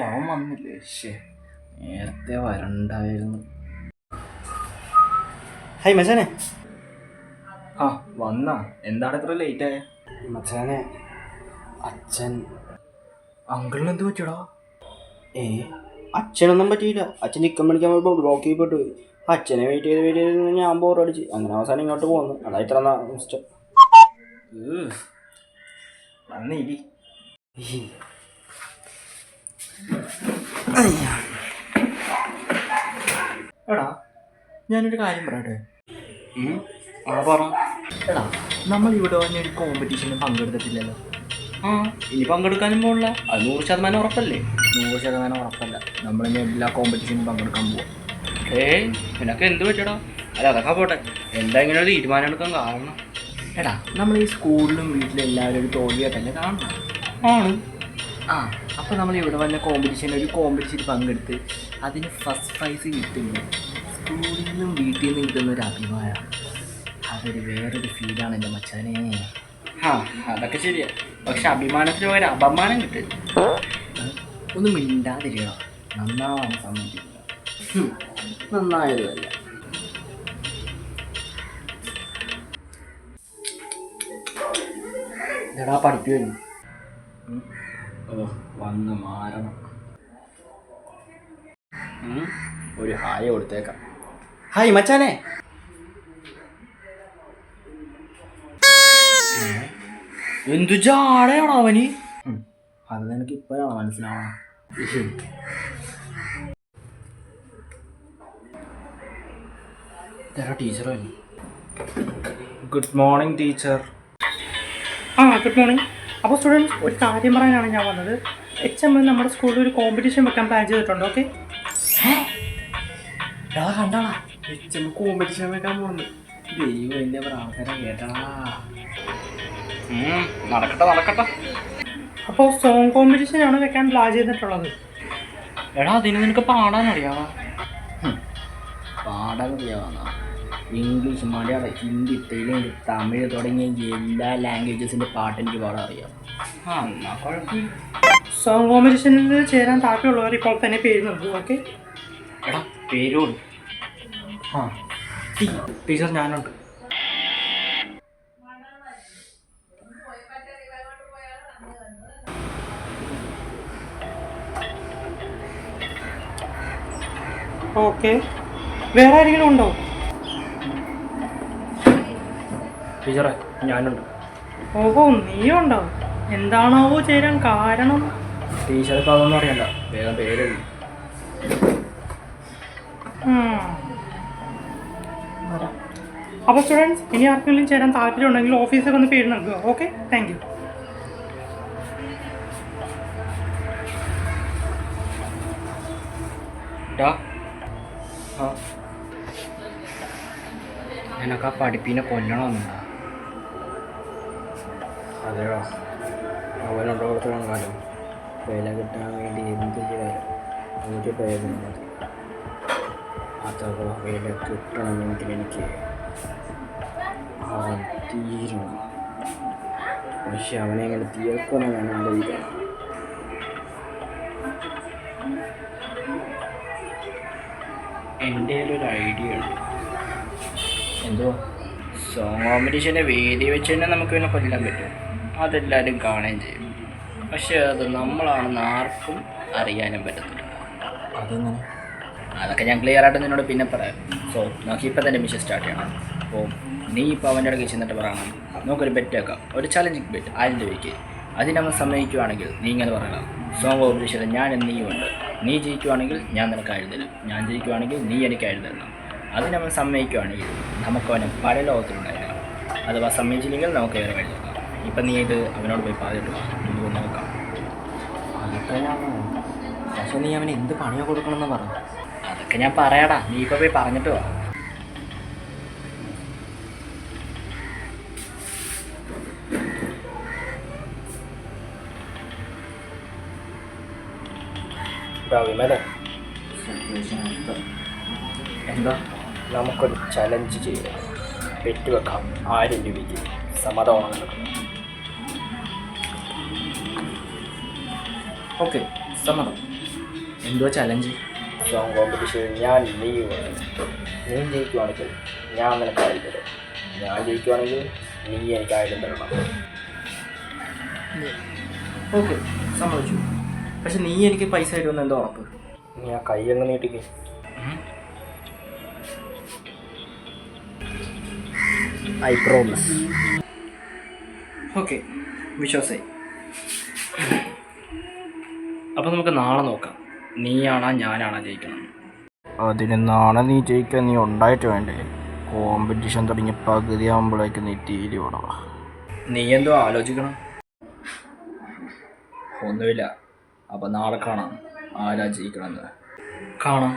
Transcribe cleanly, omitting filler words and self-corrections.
അവൻ വന്നില്ലേ? നേരത്തെ വരണ്ടായിരുന്നു. ഹായ് മച്ചാനെ. ആ വന്നാ? എന്താണ് ഇത്ര ലേറ്റ് ആയ? മച്ചാനെ, അച്ഛൻ. അങ്കിളിന് എന്ത് പറ്റിയടാ? അച്ഛനൊന്നും പറ്റിയില്ല. അച്ഛൻ ചിക്കൻ മേടിക്കാൻ പോയപ്പോൾ ബ്ലോക്ക് ചെയ്യപ്പെട്ടു പോയി. അച്ഛനെ വെയിറ്റ് ചെയ്ത് ഞാൻ ബോറടിച്ച്. അങ്ങനെ അവസാനം ഇങ്ങോട്ട് പോകുന്നു. അതാ ഇത്ര ഇഷ്ടം. വന്നിരി. എടാ ഞാനൊരു കാര്യം പറയട്ടെ? പറ. എടാ നമ്മൾ ഇവിടെ വന്ന ഒരു കോമ്പറ്റീഷന് പങ്കെടുത്തിട്ടില്ലല്ലോ. ഇനി പങ്കെടുക്കാനും പോകില്ല. അത് 100% ഉറപ്പല്ലേ? 100% ഉറപ്പല്ല. നമ്മളിനി എല്ലാ കോമ്പറ്റീഷനും പങ്കെടുക്കാൻ പോവാം. നിനക്ക് എന്ത് പറ്റടാ? അല്ല അതൊക്കെ പോട്ടെ, എന്താ ഇങ്ങനെ ഒരു തീരുമാനം എടുക്കാൻ കാരണം? എടാ നമ്മൾ ഈ സ്കൂളിലും വീട്ടിലും എല്ലാവരും ഒരു തോൽവിയായിട്ടല്ലേ കാണണം. ആണ്. അപ്പോൾ നമ്മൾ ഇവിടെ വന്ന ഒരു കോമ്പറ്റീഷന് പങ്കെടുത്ത് അതിന് ഫസ്റ്റ് പ്രൈസ് കിട്ടുമ്പോൾ സ്കൂളിൽ നിന്നും വീട്ടിൽ നിന്നും കിട്ടുന്നൊരു അഭിമാനം, അതൊരു വേറൊരു ഫീലാണ് എൻ്റെ മച്ചാനെ. അതൊക്കെ ശരിയാ. പക്ഷെ അഭിമാനത്തിന് പകരം അപമാനം കിട്ടും. ഒന്ന് മിണ്ടാതിരിക്കണം. നന്നാവാൻ സമ്മതിക്കില്ല. നന്നായതുമല്ല. എടാ പഠിക്കുമായിരുന്നു. വന്ന് മാറണം. ഒരു ഹായ് കൊടുത്തേക്കാം. ഹായ് മച്ചാനെ. എന്തു ജാടയാണോ അവന്? അത് നിനക്ക് ഇപ്പോഴാണ് മനസ്സിലാവണം. ടീച്ചർ വന്നു. Good morning teacher. Good morning. അപ്പോൾ സ്റ്റുഡൻസ്, ഒരു കാര്യം പറയാനാണ് ഞാൻ വന്നത്. HM നമ്മുടെ സ്കൂളിൽ ഒരു കോമ്പറ്റീഷൻ വെക്കാൻ പ്ലാൻ ചെയ്തിട്ടുണ്ട്. ഓക്കെ? കണ്ടാളാ HM കോമ്പറ്റീഷൻ വെക്കാൻ പോകുന്നു. ദൈവം എൻ്റെ പ്രാർത്ഥന കേട്ടടാ. നടക്കട്ടെ. അപ്പോൾ സോങ് കോമ്പറ്റീഷനാണ് വെക്കാൻ പ്ലാൻ ചെയ്തിട്ടുള്ളത്. എടാ അതിന് നിനക്ക് പാടാനറിയാവാ? പാടാനറിയാവുന്ന ഇംഗ്ലീഷ്, മലയാളം, ഹിന്ദി, തെലുങ്ക്, തമിഴ് തുടങ്ങിയ എല്ലാ ലാംഗ്വേജസിൻ്റെ പാട്ട് എനിക്ക് പാടാൻ അറിയാം. എന്നാ കുഴപ്പമില്ല. സോങ് കോമ്പറ്റീഷനിൽ ചേരാൻ താല്പര്യമുള്ളവർ ഇപ്പോൾ തന്നെ പേര് നൽകും. ഓക്കെ? എടാ പേരോട്. ടീച്ചർ ഞാനുണ്ട്. ഓക്കെ. വേറെ ആരെങ്കിലും ഉണ്ടോ? ടീച്ചറെ ഞാനുണ്ട്. ഓഹോ, നീയുണ്ടോ? എന്താണാവോ ചേരാൻ കാരണം? ടീച്ചർ ഇപ്പോൾ അതൊന്നും അറിയണ്ട, വേഗം പേരെഴുതി. അപ്പോൾ സ്റ്റുഡൻസ്, ഇനി ആർക്കെങ്കിലും ചേരാൻ താല്പര്യം ഉണ്ടെങ്കിൽ ഓഫീസിൽ വന്ന് പേര് നൽകുക. ഓക്കെ? Thank you. നിനക്ക് ആ പഠിപ്പിനെ കൊല്ലണമെന്നുണ്ടോ? അതെയോ? അവനുള്ളോടത്തോളം കാലം വില കിട്ടാൻ വേണ്ടി എന്ത് ചെയ്യാനും ഒരു പ്രയോജനം മതി. അഥവാ വില കിട്ടണമെങ്കിൽ എനിക്ക് അവൻ തീരണം. പക്ഷെ അവനെ എങ്ങനെ തീർക്കണം ഞാൻ ആലോചിക്കണം. എൻ്റെ ഒരു ഐഡിയ ഉണ്ട്. എന്തോ? സോങ് കോമ്പറ്റീഷൻ്റെ വേദി വെച്ച് തന്നെ നമുക്ക് പിന്നെ കൊല്ലാൻ പറ്റും. അതെല്ലാവരും കാണുകയും ചെയ്യും. പക്ഷെ അത് നമ്മളാണെന്ന് ആർക്കും അറിയാനും പറ്റത്തില്ല. അതെങ്ങനെ? അതൊക്കെ ഞാൻ ക്ലിയർ ആയിട്ട് നിന്നോട് പിന്നെ പറയാം. സോ നമുക്ക് ഇപ്പം തന്നെ മിഷൻ സ്റ്റാർട്ട് ചെയ്യണം. അപ്പോൾ നീ ഇപ്പോൾ അവൻ്റെ ഇടയ്ക്ക് ചെന്നിട്ട് പറയണം, നമുക്കൊരു ബെറ്റ് വെക്കാം, ഒരു ചലഞ്ചിങ് ബെറ്റ് 1000 രൂപയ്ക്ക്. അതിനവൻ സമ്മതിക്കുവാണെങ്കിൽ നീ ഇങ്ങനെ പറയണം, സോങ് കോമ്പറ്റീഷനിൽ ഞാനും നീയുമുണ്ട്. നീ ജയിക്കുവാണെങ്കിൽ ഞാൻ നിനക്ക് എഴുതരും, ഞാൻ ജയിക്കുവാണെങ്കിൽ നീ എനിക്ക് എഴുതരണം. അതിനവൻ സമ്മതിക്കുവാണെങ്കിൽ നമുക്കവനെ പല ലോകത്തിലുണ്ടായിരിക്കണം. അഥവാ സമ്മതിച്ചില്ലെങ്കിൽ നമുക്ക് വേറെ വഴി നോക്കാം. ഇപ്പം നീ ഇത് അവനോട് പോയി പറഞ്ഞിട്ട് നമുക്ക് നോക്കാം. അതൊക്കെ ഞാൻ, പക്ഷെ നീ അവന് എന്ത് പണിയാണ് കൊടുക്കണമെന്ന് പറഞ്ഞു? അതൊക്കെ ഞാൻ പറയാടാ, നീ ഇപ്പോൾ പോയി പറഞ്ഞിട്ട് വാ. വിമല, എന്താ? നമുക്കൊരു ചലഞ്ച് ചെയ്യാം. ബെറ്റ് വെക്കാം 1000 രൂപയ്ക്ക്. സമ്മതമാണ് നടക്കുന്നത്. ഓക്കെ, സമ്മതം. എന്തോ ചലഞ്ച്? സോങ് കോമ്പറ്റീഷൻ ഞാൻ നീ ജയിക്കുവാണെങ്കിൽ ഞാൻ നിനക്ക് ആയിരം തരും, ഞാൻ ജയിക്കുവാണെങ്കിൽ നീ എനിക്ക് 1000 തരണം. ഓക്കെ, സമ്മതിച്ചു. പക്ഷെ നീ എനിക്ക് പൈസ തരുമെന്ന് എന്താ ഉറപ്പ്? നീ ആ കൈ അങ്ങ് നീട്ടിക്ക്. I promise. ഓക്കെ, വിശ്വാസമായി. അപ്പോൾ നമുക്ക് നാളെ നോക്കാം, നീയാണോ ഞാനാണോ ജയിക്കണം. അതിന് നാളെ നീ ജയിക്കാൻ നീ ഉണ്ടായിട്ട് വേണ്ടേ? കോമ്പറ്റീഷൻ തുടങ്ങി പകുതി ആകുമ്പോഴേക്ക് നീ തീരി വിടവാ. നീ എന്തോ ആലോചിക്കണം? ഒന്നുമില്ല. അപ്പം നാളെ കാണാം ആരാ ജയിക്കണമെന്ന്. കാണാം.